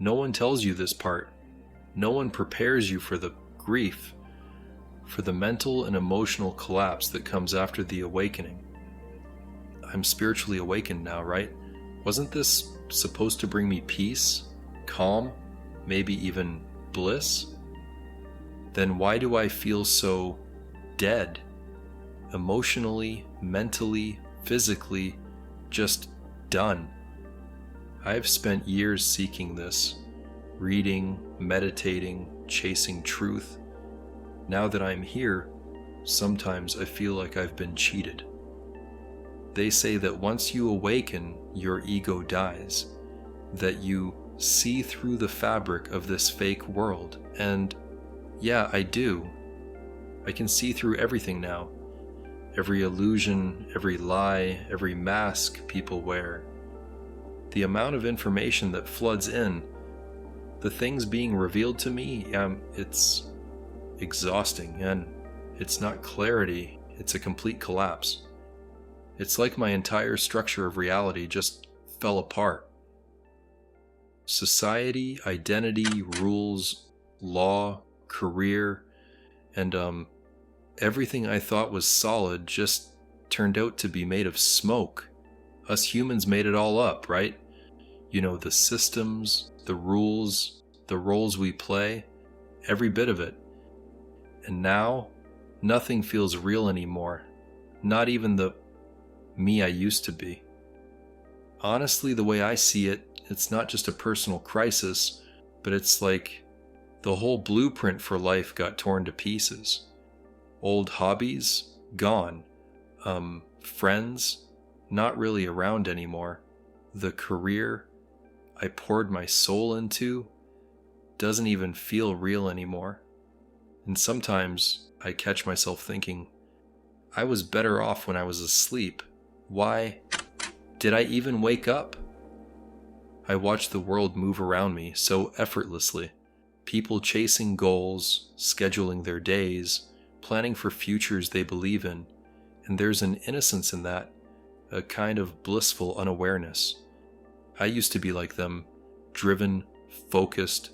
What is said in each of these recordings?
No one tells you this part. No one prepares you for the grief, for the mental and emotional collapse that comes after the awakening. I'm spiritually awakened now, right? Wasn't this supposed to bring me peace, calm, maybe even bliss? Then why do I feel so dead? Emotionally, mentally, physically, just done. I've spent years seeking this, reading, meditating, chasing truth. Now that I'm here, sometimes I feel like I've been cheated. They say that once you awaken, your ego dies, that you see through the fabric of this fake world, and yeah, I do. I can see through everything now. Every illusion, every lie, every mask people wear. The amount of information that floods in, the things being revealed to me, it's exhausting, and it's not clarity, it's a complete collapse. It's like my entire structure of reality just fell apart. Society, identity, rules, law, career, and everything I thought was solid just turned out to be made of smoke. Us humans made it all up, right? You know, the systems, the rules, the roles we play, every bit of it. And now, nothing feels real anymore. Not even the me I used to be. Honestly, the way I see it, it's not just a personal crisis, but it's like the whole blueprint for life got torn to pieces. Old hobbies, gone. Friends, not really around anymore. The career I poured my soul into doesn't even feel real anymore. And sometimes I catch myself thinking, I was better off when I was asleep. Why did I even wake up? I watch the world move around me so effortlessly. People chasing goals, scheduling their days, planning for futures they believe in. And there's an innocence in that, a kind of blissful unawareness. I used to be like them, driven, focused.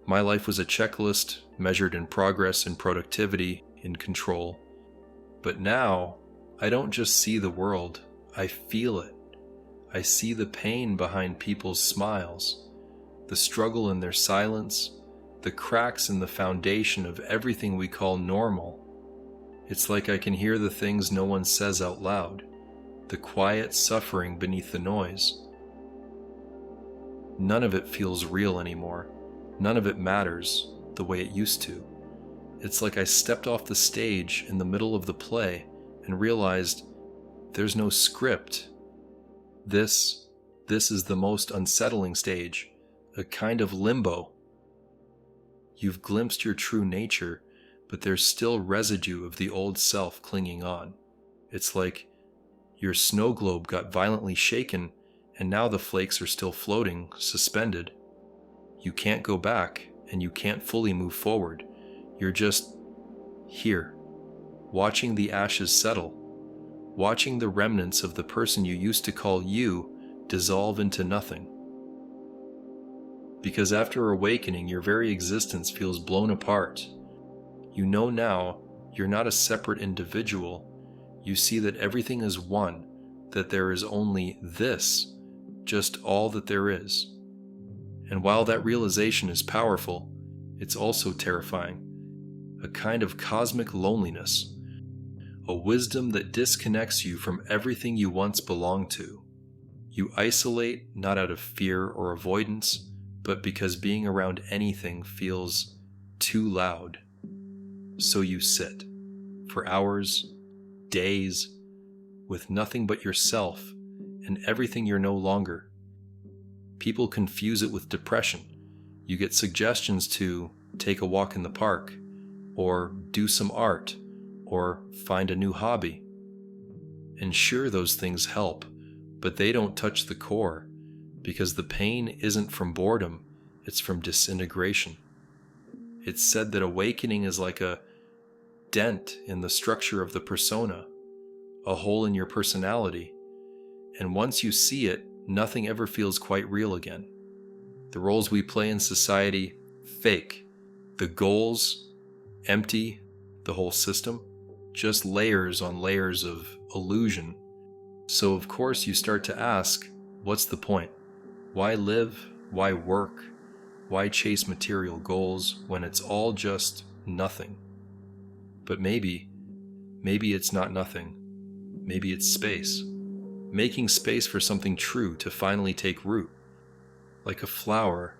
My life was a checklist, measured in progress and productivity, in control. But now, I don't just see the world, I feel it. I see the pain behind people's smiles, the struggle in their silence, the cracks in the foundation of everything we call normal. It's like I can hear the things no one says out loud, the quiet suffering beneath the noise. None of it feels real anymore. None of it matters the way it used to. It's like I stepped off the stage in the middle of the play and realized there's no script. This is the most unsettling stage, a kind of limbo. You've glimpsed your true nature, but there's still residue of the old self clinging on. It's like your snow globe got violently shaken, and now the flakes are still floating, suspended. You can't go back, and you can't fully move forward. You're just here, watching the ashes settle, watching the remnants of the person you used to call you dissolve into nothing. Because after awakening, your very existence feels blown apart. You know now you're not a separate individual. You see that everything is one, that there is only this, just all that there is. And while that realization is powerful, it's also terrifying. A kind of cosmic loneliness, a wisdom that disconnects you from everything you once belonged to. You isolate not out of fear or avoidance, but because being around anything feels too loud. So you sit, for hours, days, with nothing but yourself and everything you're no longer. People confuse it with depression. You get suggestions to take a walk in the park, or do some art, or find a new hobby. And sure, those things help, but they don't touch the core, because the pain isn't from boredom, it's from disintegration. It's said that awakening is like a dent in the structure of the persona, a hole in your personality, and once you see it, nothing ever feels quite real again. The roles we play in society, fake. The goals, empty. The whole system, just layers on layers of illusion. So of course you start to ask, what's the point? Why live? Why work? Why chase material goals when it's all just nothing? But maybe it's not nothing. Maybe it's space. Making space for something true to finally take root. Like a flower,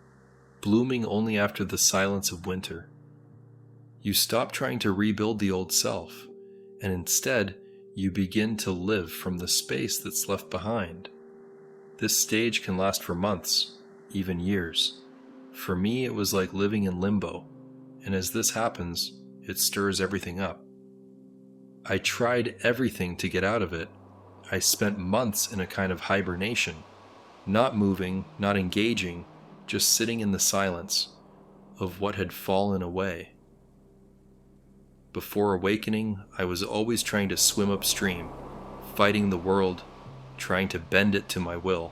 blooming only after the silence of winter. You stop trying to rebuild the old self, and instead, you begin to live from the space that's left behind. This stage can last for months, even years. For me, it was like living in limbo, and as this happens, it stirs everything up. I tried everything to get out of it. I spent months in a kind of hibernation, not moving, not engaging, just sitting in the silence of what had fallen away. Before awakening, I was always trying to swim upstream, fighting the world, trying to bend it to my will,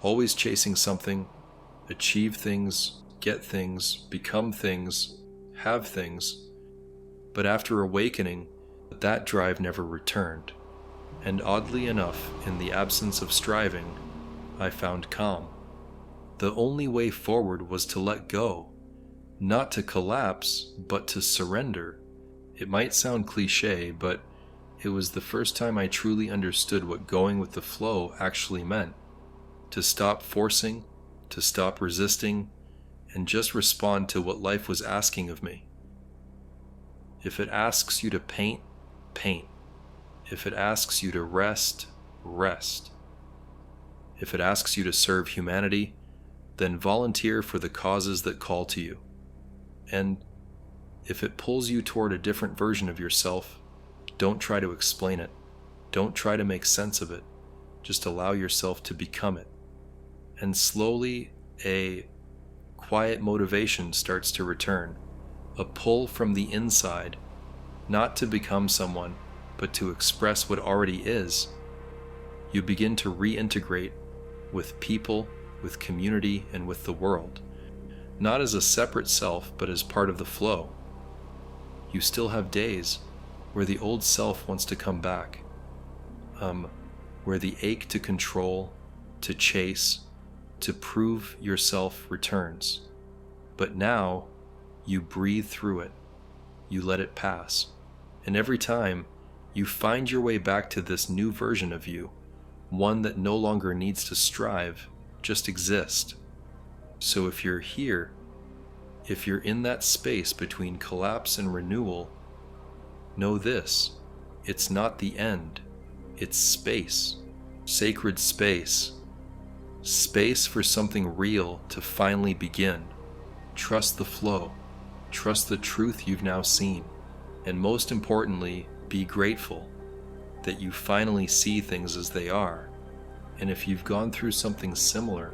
always chasing something, achieve things, get things, become things, have things. But after awakening, that drive never returned. And oddly enough, in the absence of striving, I found calm. The only way forward was to let go, not to collapse, but to surrender. It might sound cliche, but it was the first time I truly understood what going with the flow actually meant. To stop forcing, to stop resisting, and just respond to what life was asking of me. If it asks you to paint, paint. If it asks you to rest, rest. If it asks you to serve humanity, then volunteer for the causes that call to you. And if it pulls you toward a different version of yourself, don't try to explain it. Don't try to make sense of it. Just allow yourself to become it. And slowly, a quiet motivation starts to return. A pull from the inside, not to become someone, but to express what already is. You begin to reintegrate with people, with community, and with the world. Not as a separate self, but as part of the flow. You still have days where the old self wants to come back, where the ache to control, to chase, to prove yourself returns. But now, you breathe through it, you let it pass, and every time, you find your way back to this new version of you, one that no longer needs to strive, just exist. So if you're here, if you're in that space between collapse and renewal, know this, it's not the end, it's space, sacred space, space for something real to finally begin. Trust the flow, trust the truth you've now seen, and most importantly, be grateful that you finally see things as they are. And if you've gone through something similar,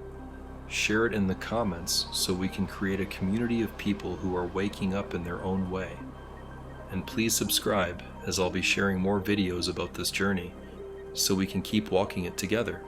share it in the comments so we can create a community of people who are waking up in their own way. And please subscribe, as I'll be sharing more videos about this journey so we can keep walking it together.